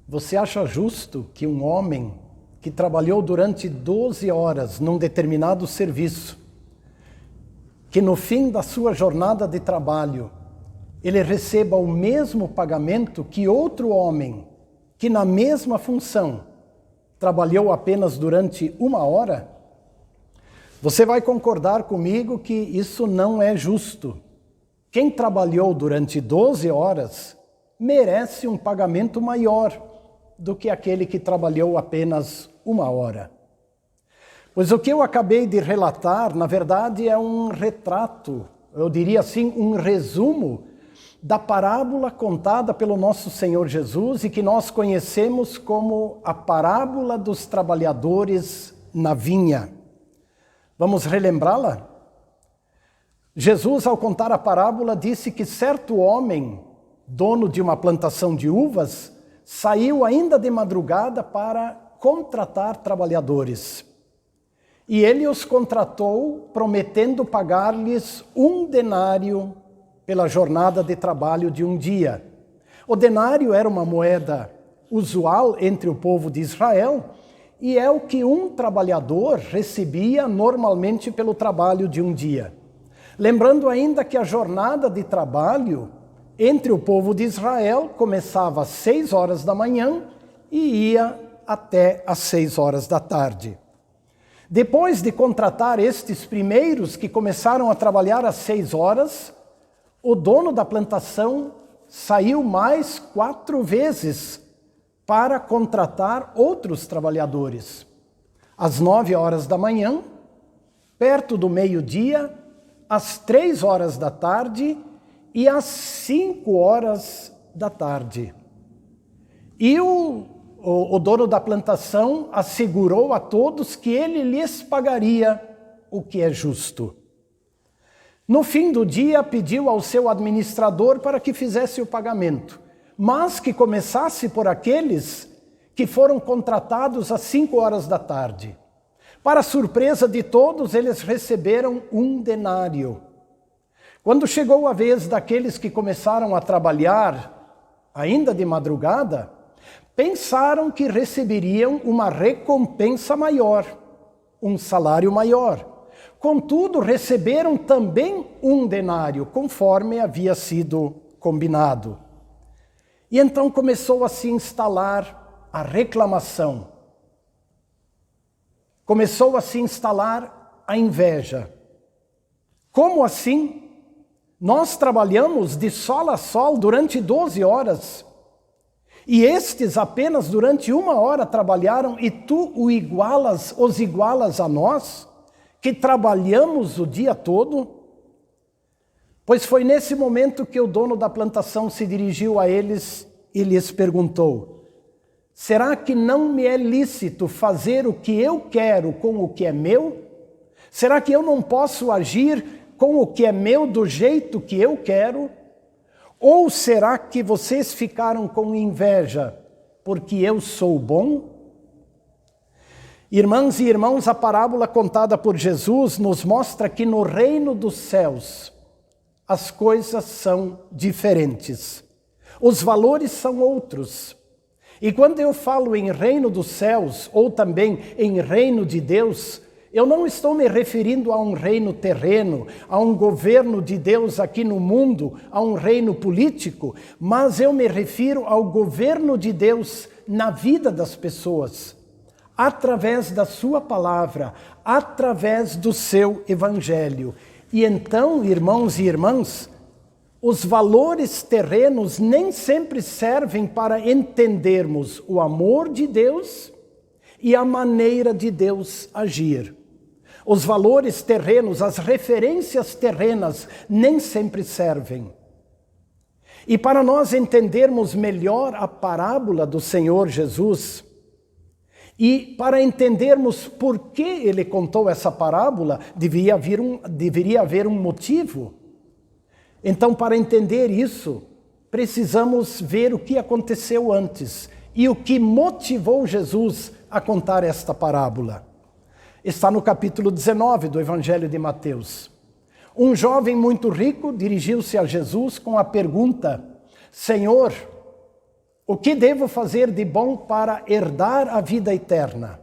Você acha justo que um homem que trabalhou durante 12 horas num determinado serviço, que no fim da sua jornada de trabalho, ele receba o mesmo pagamento que outro homem que na mesma função trabalhou apenas durante 1 hora? Você vai concordar comigo que isso não é justo. Quem trabalhou durante 12 horas merece um pagamento maior do que aquele que trabalhou apenas 1 hora. Pois o que eu acabei de relatar, na verdade, é um retrato, eu diria assim, um resumo da parábola contada pelo nosso Senhor Jesus e que nós conhecemos como a parábola dos trabalhadores na vinha. Vamos relembrá-la? Jesus, ao contar a parábola, disse que certo homem, dono de uma plantação de uvas, saiu ainda de madrugada para contratar trabalhadores. E ele os contratou, prometendo pagar-lhes 1 denário pela jornada de trabalho de um dia. O denário era uma moeda usual entre o povo de Israel e é o que um trabalhador recebia normalmente pelo trabalho de um dia. Lembrando ainda que a jornada de trabalho entre o povo de Israel começava às 6 horas da manhã e ia até às 6 horas da tarde. Depois de contratar estes primeiros que começaram a trabalhar às 6 horas, o dono da plantação saiu mais 4 vezes para contratar outros trabalhadores. Às 9 horas da manhã, perto do meio-dia, às 3 horas da tarde e às 5 horas da tarde. E o dono da plantação assegurou a todos que ele lhes pagaria o que é justo. No fim do dia, pediu ao seu administrador para que fizesse o pagamento, mas que começasse por aqueles que foram contratados às 5 horas da tarde. Para surpresa de todos, eles receberam 1 denário. Quando chegou a vez daqueles que começaram a trabalhar, ainda de madrugada, pensaram que receberiam uma recompensa maior, um salário maior. Contudo, receberam também 1 denário, conforme havia sido combinado. E então começou a se instalar a reclamação. Começou a se instalar a inveja. Como assim? Nós trabalhamos de sol a sol durante 12 horas, e estes apenas durante 1 hora trabalharam, e tu os igualas a nós, que trabalhamos o dia todo? Pois foi nesse momento que o dono da plantação se dirigiu a eles e lhes perguntou: será que não me é lícito fazer o que eu quero com o que é meu? Será que eu não posso agir com o que é meu do jeito que eu quero? Ou será que vocês ficaram com inveja porque eu sou bom? Irmãs e irmãos, a parábola contada por Jesus nos mostra que no reino dos céus as coisas são diferentes. Os valores são outros. E quando eu falo em reino dos céus, ou também em reino de Deus, eu não estou me referindo a um reino terreno, a um governo de Deus aqui no mundo, a um reino político, mas eu me refiro ao governo de Deus na vida das pessoas, através da sua palavra, através do seu evangelho. E então, irmãos e irmãs, os valores terrenos nem sempre servem para entendermos o amor de Deus e a maneira de Deus agir. Os valores terrenos, as referências terrenas, nem sempre servem. E para nós entendermos melhor a parábola do Senhor Jesus, e para entendermos por que ele contou essa parábola, deveria haver um motivo. Então, para entender isso, precisamos ver o que aconteceu antes e o que motivou Jesus a contar esta parábola. Está no capítulo 19 do Evangelho de Mateus. Um jovem muito rico dirigiu-se a Jesus com a pergunta: Senhor, O que devo fazer de bom para herdar a vida eterna?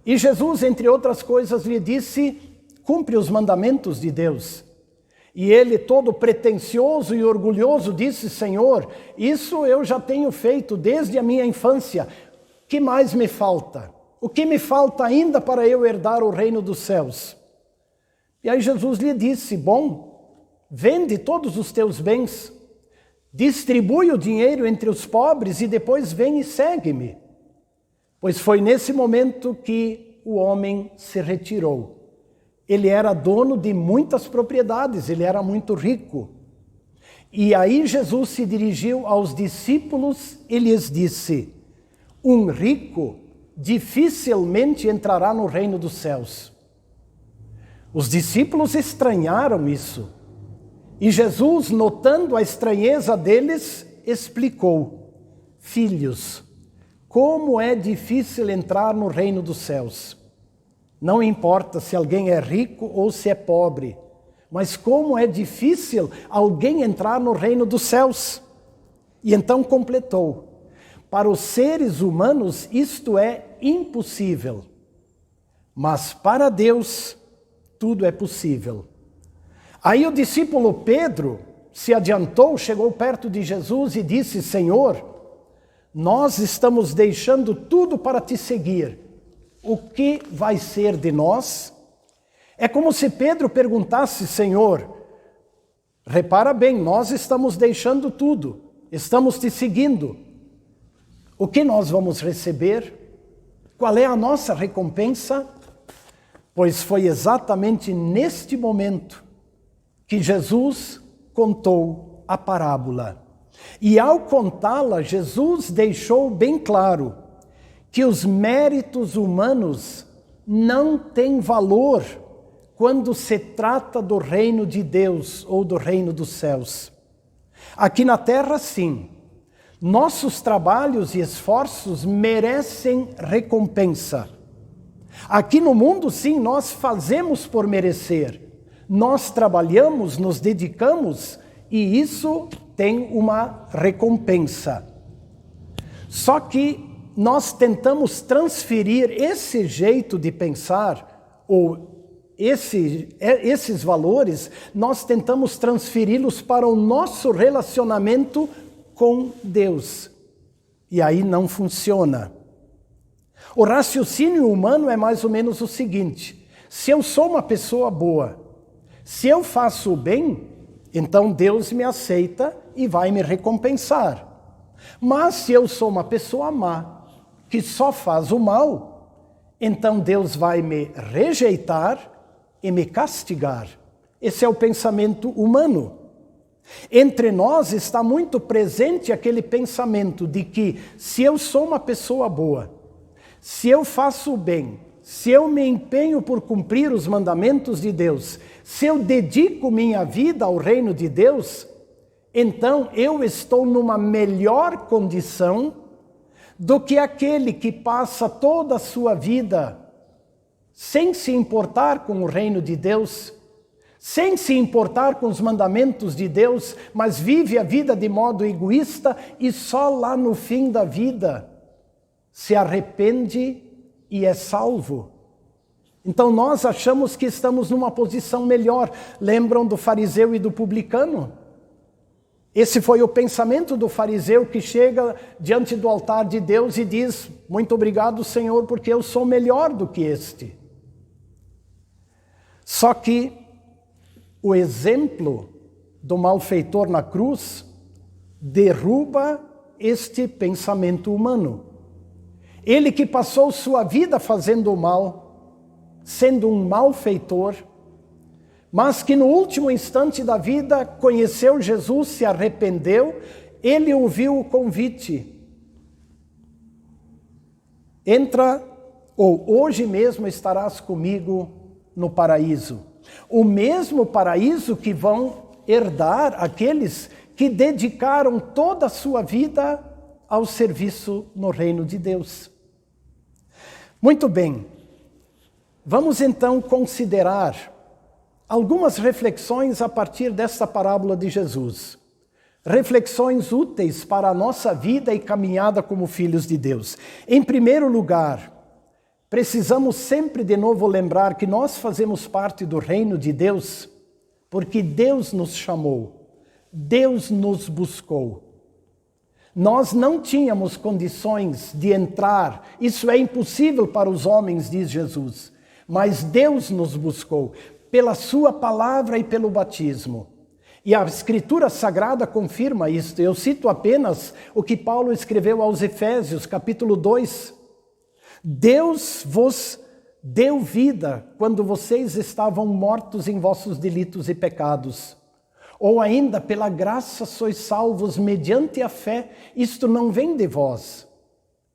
E Jesus, entre outras coisas, lhe disse: cumpre os mandamentos de Deus. E ele, todo pretensioso e orgulhoso, disse: Senhor, isso eu já tenho feito desde a minha infância. Que mais me falta? O que me falta ainda para eu herdar o reino dos céus? E aí Jesus lhe disse: bom, vende todos os teus bens, distribui o dinheiro entre os pobres e depois vem e segue-me. Pois foi nesse momento que o homem se retirou. Ele era dono de muitas propriedades, ele era muito rico. E aí Jesus se dirigiu aos discípulos e lhes disse: um rico dificilmente entrará no reino dos céus. Os discípulos estranharam isso. E Jesus, notando a estranheza deles, explicou: filhos, como é difícil entrar no reino dos céus. Não importa se alguém é rico ou se é pobre, mas como é difícil alguém entrar no reino dos céus. E então completou: para os seres humanos isto é impossível, mas para Deus tudo é possível. Aí o discípulo Pedro se adiantou, chegou perto de Jesus e disse: Senhor, nós estamos deixando tudo para te seguir. O que vai ser de nós? É como se Pedro perguntasse: Senhor, repara bem, nós estamos deixando tudo, estamos te seguindo. O que nós vamos receber? Qual é a nossa recompensa? Pois foi exatamente neste momento que Jesus contou a parábola. E ao contá-la, Jesus deixou bem claro que os méritos humanos não têm valor quando se trata do reino de Deus ou do reino dos céus. Aqui na terra, sim, nossos trabalhos e esforços merecem recompensa. Aqui no mundo, sim, nós fazemos por merecer. Nós trabalhamos, nos dedicamos e isso tem uma recompensa. Só que nós tentamos transferir esse jeito de pensar, ou esses valores, nós tentamos transferi-los para o nosso relacionamento com Deus. E aí não funciona. O raciocínio humano é mais ou menos o seguinte: se eu sou uma pessoa boa, se eu faço o bem, então Deus me aceita e vai me recompensar. Mas se eu sou uma pessoa má, que só faz o mal, então Deus vai me rejeitar e me castigar. Esse é o pensamento humano. Entre nós está muito presente aquele pensamento de que se eu sou uma pessoa boa, se eu faço o bem, se eu me empenho por cumprir os mandamentos de Deus, se eu dedico minha vida ao reino de Deus, então eu estou numa melhor condição do que aquele que passa toda a sua vida sem se importar com o reino de Deus, sem se importar com os mandamentos de Deus, mas vive a vida de modo egoísta e só lá no fim da vida se arrepende e é salvo. Então nós achamos que estamos numa posição melhor. Lembram do fariseu e do publicano? Esse foi o pensamento do fariseu que chega diante do altar de Deus e diz: muito obrigado, Senhor, porque eu sou melhor do que este. Só que o exemplo do malfeitor na cruz derruba este pensamento humano. Ele que passou sua vida fazendo o mal, sendo um malfeitor, mas que no último instante da vida conheceu Jesus, se arrependeu, ele ouviu o convite: entra, ou hoje mesmo estarás comigo no paraíso. O mesmo paraíso que vão herdar aqueles que dedicaram toda a sua vida ao serviço no reino de Deus. Muito bem, vamos então considerar algumas reflexões a partir desta parábola de Jesus. reflexões úteis para a nossa vida e caminhada como filhos de Deus. Em primeiro lugar, precisamos sempre de novo lembrar que nós fazemos parte do reino de Deus porque Deus nos chamou, Deus nos buscou. Nós não tínhamos condições de entrar, isso é impossível para os homens, diz Jesus, mas Deus nos buscou pela sua palavra e pelo batismo. E a Escritura Sagrada confirma isto. Eu cito apenas o que Paulo escreveu aos Efésios, capítulo 2. Deus vos deu vida quando vocês estavam mortos em vossos delitos e pecados. Ou ainda, pela graça sois salvos mediante a fé. Isto não vem de vós.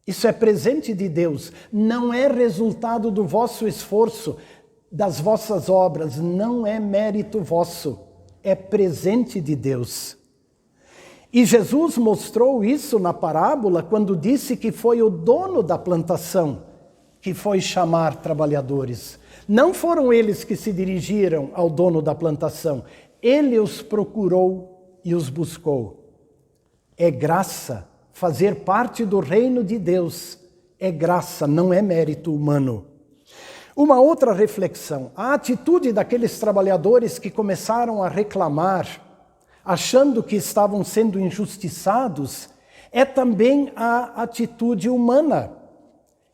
Isso é presente de Deus. Não é resultado do vosso esforço, das vossas obras. Não é mérito vosso. É presente de Deus. E Jesus mostrou isso na parábola quando disse que foi o dono da plantação que foi chamar trabalhadores. Não foram eles que se dirigiram ao dono da plantação. Ele os procurou e os buscou. É graça. Fazer parte do reino de Deus é graça, não é mérito humano. Uma outra reflexão, a atitude daqueles trabalhadores que começaram a reclamar, achando que estavam sendo injustiçados, é também a atitude humana,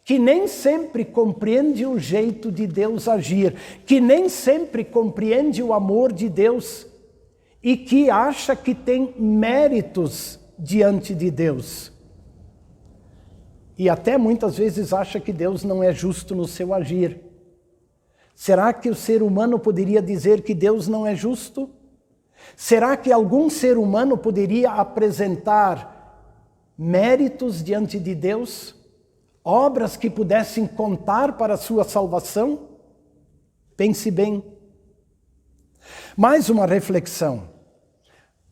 que nem sempre compreende o jeito de Deus agir, que nem sempre compreende o amor de Deus e que acha que tem méritos diante de Deus. E até muitas vezes acha que Deus não é justo no seu agir. Será que o ser humano poderia dizer que Deus não é justo? Será que algum ser humano poderia apresentar méritos diante de Deus? Obras que pudessem contar para a sua salvação? Pense bem. Mais uma reflexão.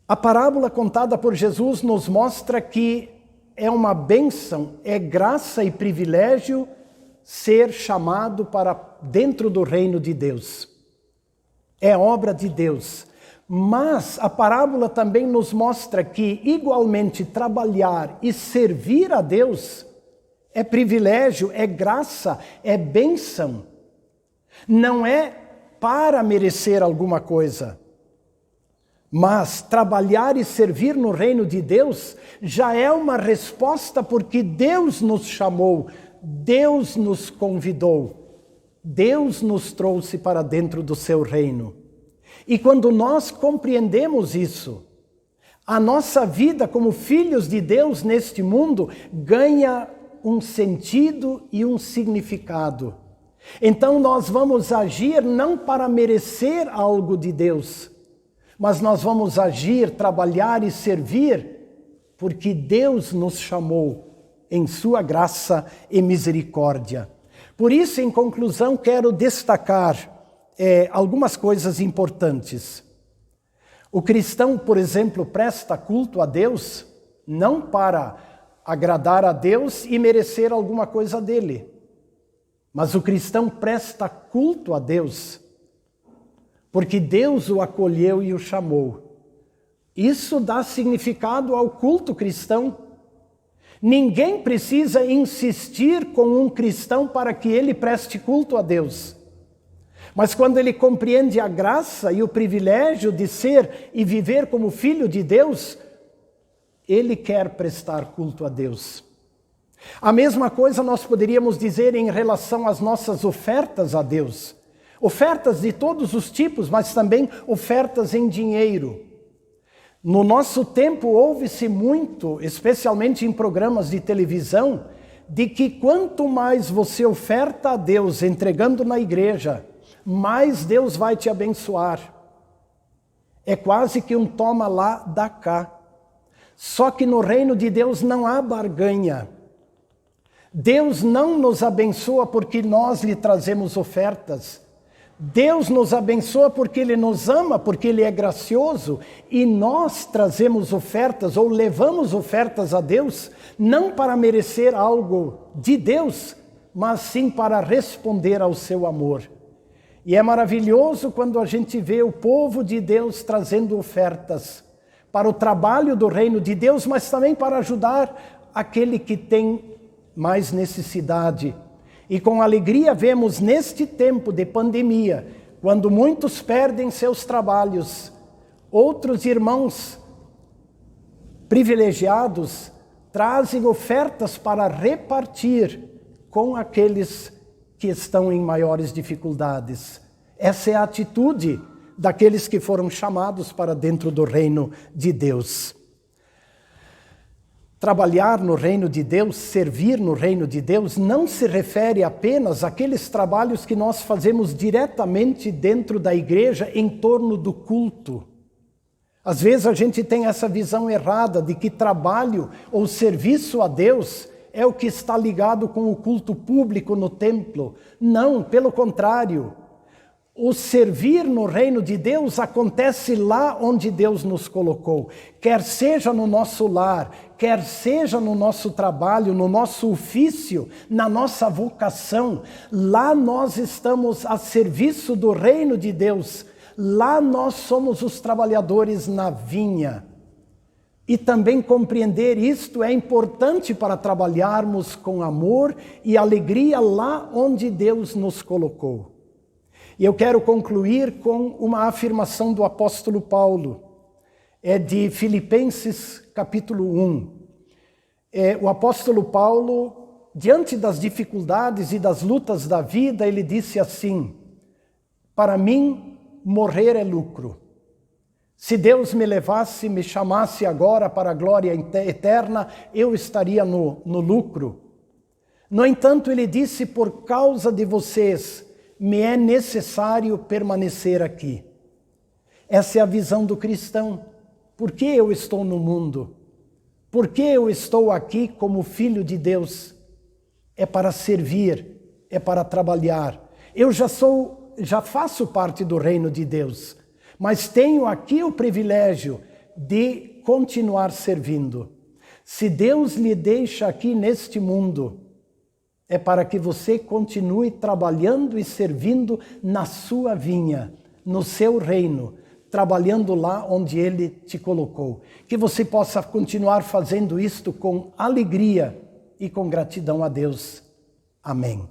A parábola contada por Jesus nos mostra que é uma bênção, é graça e privilégio ser chamado para dentro do reino de Deus. É obra de Deus. Mas a parábola também nos mostra que, igualmente, trabalhar e servir a Deus é privilégio, é graça, é bênção. Não é para merecer alguma coisa. Mas trabalhar e servir no reino de Deus já é uma resposta porque Deus nos chamou, Deus nos convidou, Deus nos trouxe para dentro do seu reino. E quando nós compreendemos isso, a nossa vida como filhos de Deus neste mundo ganha um sentido e um significado. Então nós vamos agir não para merecer algo de Deus, mas nós vamos agir, trabalhar e servir porque Deus nos chamou em sua graça e misericórdia. Por isso, em conclusão, quero destacar algumas coisas importantes. O cristão, por exemplo, presta culto a Deus não para agradar a Deus e merecer alguma coisa dele, mas o cristão presta culto a Deus porque Deus o acolheu e o chamou. Isso dá significado ao culto cristão. Ninguém precisa insistir com um cristão para que ele preste culto a Deus. Mas quando ele compreende a graça e o privilégio de ser e viver como filho de Deus, ele quer prestar culto a Deus. A mesma coisa nós poderíamos dizer em relação às nossas ofertas a Deus. Ofertas de todos os tipos, mas também ofertas em dinheiro. No nosso tempo, ouve-se muito, especialmente em programas de televisão, de que quanto mais você oferta a Deus entregando na igreja, mais Deus vai te abençoar. É quase que um toma lá, dá cá. Só que no reino de Deus não há barganha. Deus não nos abençoa porque nós lhe trazemos ofertas. Deus nos abençoa porque Ele nos ama, porque Ele é gracioso, e nós trazemos ofertas ou levamos ofertas a Deus, não para merecer algo de Deus, mas sim para responder ao seu amor. E é maravilhoso quando a gente vê o povo de Deus trazendo ofertas, para o trabalho do reino de Deus, mas também para ajudar aquele que tem mais necessidade. E com alegria vemos neste tempo de pandemia, quando muitos perdem seus trabalhos, outros irmãos privilegiados trazem ofertas para repartir com aqueles que estão em maiores dificuldades. Essa é a atitude daqueles que foram chamados para dentro do reino de Deus. Trabalhar no reino de Deus, servir no reino de Deus, não se refere apenas àqueles trabalhos que nós fazemos diretamente dentro da igreja em torno do culto. Às vezes a gente tem essa visão errada de que trabalho ou serviço a Deus é o que está ligado com o culto público no templo. Não, pelo contrário. O servir no reino de Deus acontece lá onde Deus nos colocou. Quer seja no nosso lar, quer seja no nosso trabalho, no nosso ofício, na nossa vocação. Lá nós estamos a serviço do reino de Deus. Lá nós somos os trabalhadores na vinha. E também compreender isto é importante para trabalharmos com amor e alegria lá onde Deus nos colocou. E eu quero concluir com uma afirmação do apóstolo Paulo. É de Filipenses capítulo 1. O apóstolo Paulo, diante das dificuldades e das lutas da vida, ele disse assim: para mim, morrer é lucro. Se Deus me levasse, me chamasse agora para a glória eterna, eu estaria no lucro. No entanto, ele disse, por causa de vocês, me é necessário permanecer aqui. Essa é a visão do cristão. Por que eu estou no mundo? Por que eu estou aqui como filho de Deus? É para servir, é para trabalhar. Eu já faço parte do reino de Deus, mas tenho aqui o privilégio de continuar servindo. Se Deus lhe deixa aqui neste mundo, é para que você continue trabalhando e servindo na sua vinha, no seu reino, trabalhando lá onde Ele te colocou. Que você possa continuar fazendo isto com alegria e com gratidão a Deus. Amém.